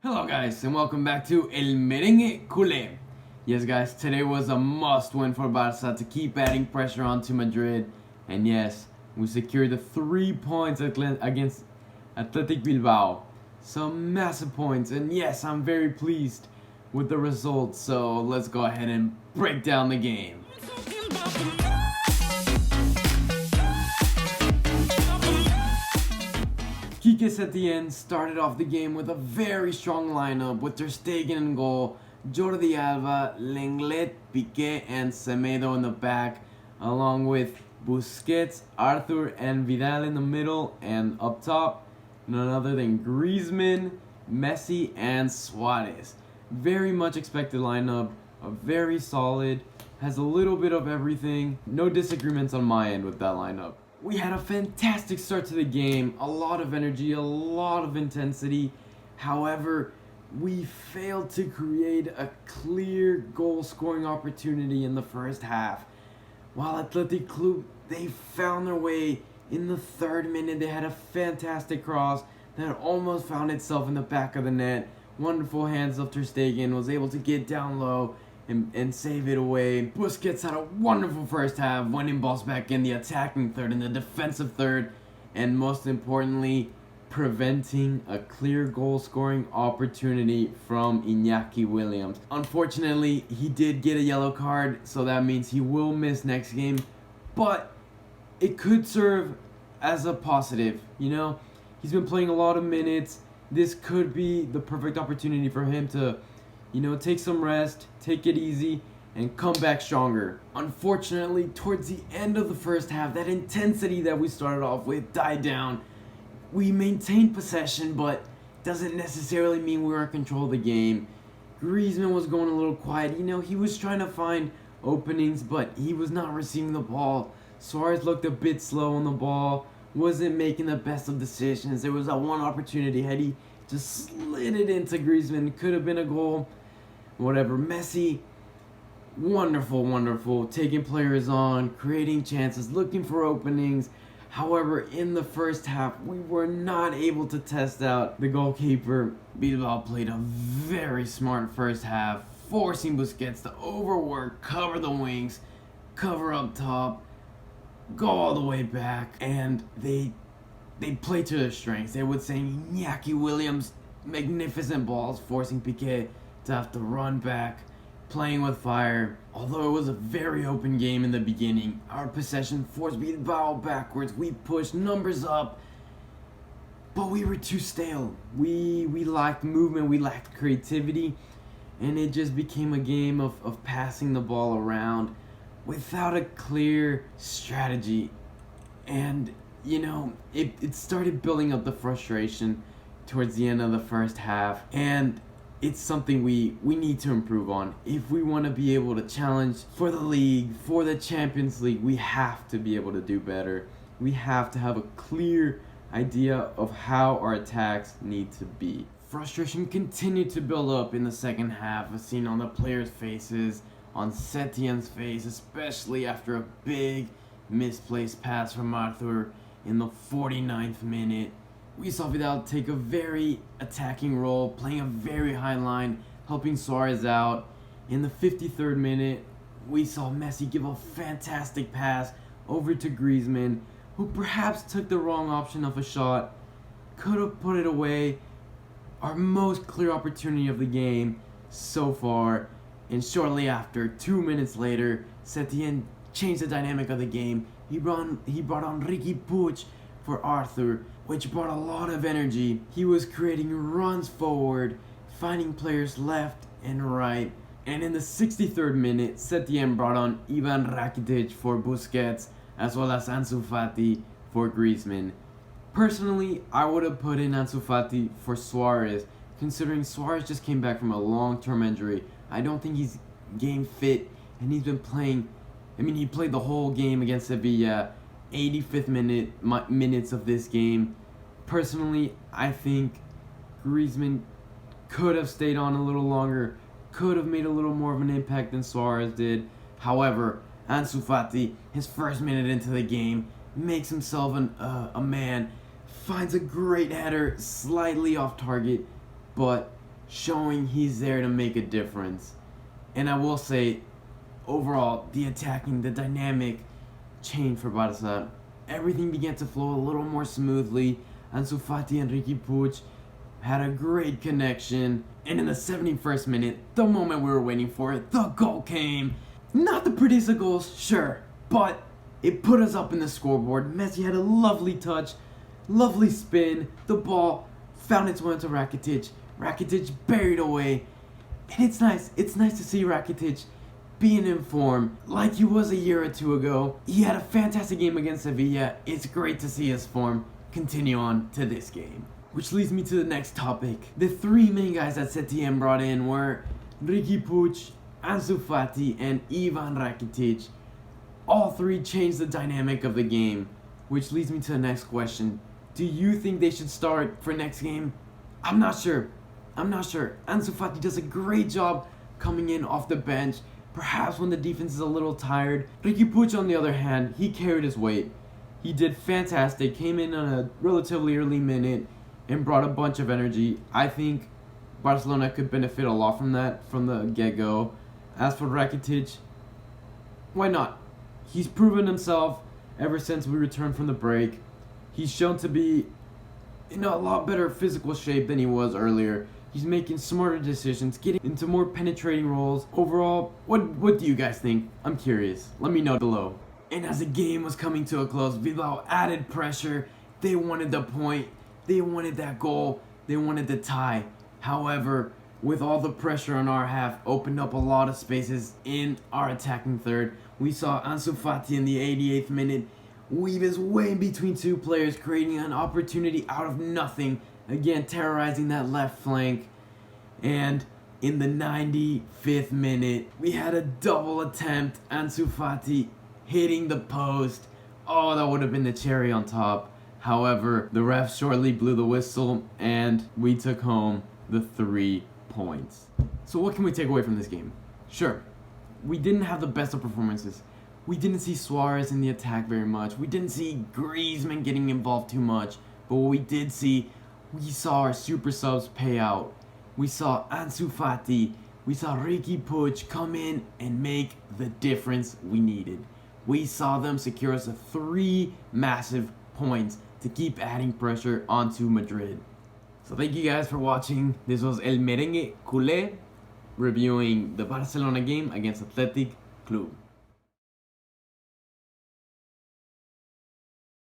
Hello guys and welcome back to El Merengue Culé. Yes guys, today was a must win for Barca to keep adding pressure onto Madrid. And yes, we secured the 3 points against Athletic Bilbao. Some massive points, and yes, I'm very pleased with the results. So let's go ahead and break down the game. Quique Setien started off the game with a very strong lineup with Ter Stegen in goal, Jordi Alba, Lenglet, Piqué, and Semedo in the back, along with Busquets, Arthur, and Vidal in the middle, and up top, none other than Griezmann, Messi, and Suarez. Very much expected lineup, a very solid, has a little bit of everything. No disagreements on my end with that lineup. We had a fantastic start to the game, a lot of energy, a lot of intensity. However, we failed to create a clear goal-scoring opportunity in the first half. While Athletic Club, they found their way in the 3rd minute. They had a fantastic cross that almost found itself in the back of the net. Wonderful hands of Ter Stegen, was able to get down low and save it away. Busquets had a wonderful first half, winning balls back in the attacking third and the defensive third, and most importantly, preventing a clear goal-scoring opportunity from Iñaki Williams. Unfortunately, he did get a yellow card, so that means he will miss next game, but it could serve as a positive, you know? He's been playing a lot of minutes. This could be the perfect opportunity for him to take some rest, take it easy, and come back stronger. Unfortunately, towards the end of the first half, that intensity that we started off with died down. We maintained possession, but doesn't necessarily mean we were in control of the game. Griezmann was going a little quiet. He was trying to find openings, but he was not receiving the ball. Suarez looked a bit slow on the ball, wasn't making the best of decisions. There was that one opportunity, had he just slid it into Griezmann, could have been a goal. Whatever. Messi, wonderful, taking players on, creating chances, looking for openings. However, in the first half, we were not able to test out the goalkeeper. Bilbao played a very smart first half, forcing Busquets to overwork, cover the wings, cover up top, go all the way back, and they played to their strengths. They would send Iñaki Williams magnificent balls, forcing Piqué to have to run back, playing with fire. Although it was a very open game in the beginning, our possession forced Bilbao backwards. We pushed numbers up, but we were too stale. We lacked movement, we lacked creativity, and it just became a game of passing the ball around without a clear strategy. And it started building up the frustration towards the end of the first half, and it's something we need to improve on. If we want to be able to challenge for the league, for the Champions League, we have to be able to do better. We have to have a clear idea of how our attacks need to be. Frustration continued to build up in the second half, as seen on the players' faces, on Setien's face, especially after a big misplaced pass from Arthur in the 49th minute. We saw Vidal take a very attacking role, playing a very high line, helping Suarez out. In the 53rd minute, we saw Messi give a fantastic pass over to Griezmann, who perhaps took the wrong option of a shot, could have put it away. Our most clear opportunity of the game so far, and shortly after, 2 minutes later, Setien changed the dynamic of the game. He brought on Ricky Puig for Arthur, which brought a lot of energy. He was creating runs forward, finding players left and right. And in the 63rd minute, Setien brought on Ivan Rakitic for Busquets, as well as Ansu Fati for Griezmann. Personally, I would have put in Ansu Fati for Suarez, considering Suarez just came back from a long-term injury. I don't think he's game fit, and he's been playing. He played the whole game against Sevilla, 85th minutes of this game. Personally, I think Griezmann could have stayed on a little longer, could have made a little more of an impact than Suarez did. However, Ansu Fati, his first minute into the game, makes himself a man, finds a great header, slightly off target, but showing he's there to make a difference. And I will say, overall, the attacking, the dynamic changed for Barca. Everything began to flow a little more smoothly. Ansu Fati and Riqui Puig had a great connection. And in the 71st minute, the moment we were waiting for, the goal came. Not the prettiest of goals, sure, but it put us up in the scoreboard. Messi had a lovely touch, lovely spin. The ball found its way into Rakitic. Rakitic buried away. And it's nice to see Rakitic being in form like he was a year or two ago. He had a fantastic game against Sevilla. It's great to see his form continue on to this game. Which leads me to the next topic. The three main guys that Setien brought in were Riqui Puig, Ansu Fati, and Ivan Rakitic. All three changed the dynamic of the game. Which leads me to the next question. Do you think they should start for next game? I'm not sure. Ansu Fati does a great job coming in off the bench, perhaps when the defense is a little tired. Riqui Puig, on the other hand, he carried his weight. He did fantastic, came in on a relatively early minute and brought a bunch of energy. I think Barcelona could benefit a lot from that from the get-go. As for Rakitic, why not? He's proven himself ever since we returned from the break. He's shown to be in a lot better physical shape than he was earlier. He's making smarter decisions, getting into more penetrating roles. Overall, what do you guys think? I'm curious. Let me know below. And as the game was coming to a close, Bilbao added pressure. They wanted the point. They wanted that goal. They wanted the tie. However, with all the pressure on our half, opened up a lot of spaces in our attacking third. We saw Ansu Fati in the 88th minute weave his way in between two players, creating an opportunity out of nothing. Again, terrorizing that left flank. And in the 95th minute, we had a double attempt. Ansu Fati hitting the post. Oh, that would have been the cherry on top. However, the ref shortly blew the whistle and we took home the 3 points. So what can we take away from this game? Sure, we didn't have the best of performances. We didn't see Suarez in the attack very much. We didn't see Griezmann getting involved too much. But what we did see, we saw our super subs pay out. We saw Ansu Fati. We saw Riqui Puig come in and make the difference we needed. We saw them secure us 3 massive points to keep adding pressure onto Madrid. So thank you guys for watching. This was El Merengue Culé reviewing the Barcelona game against Athletic Bilbao.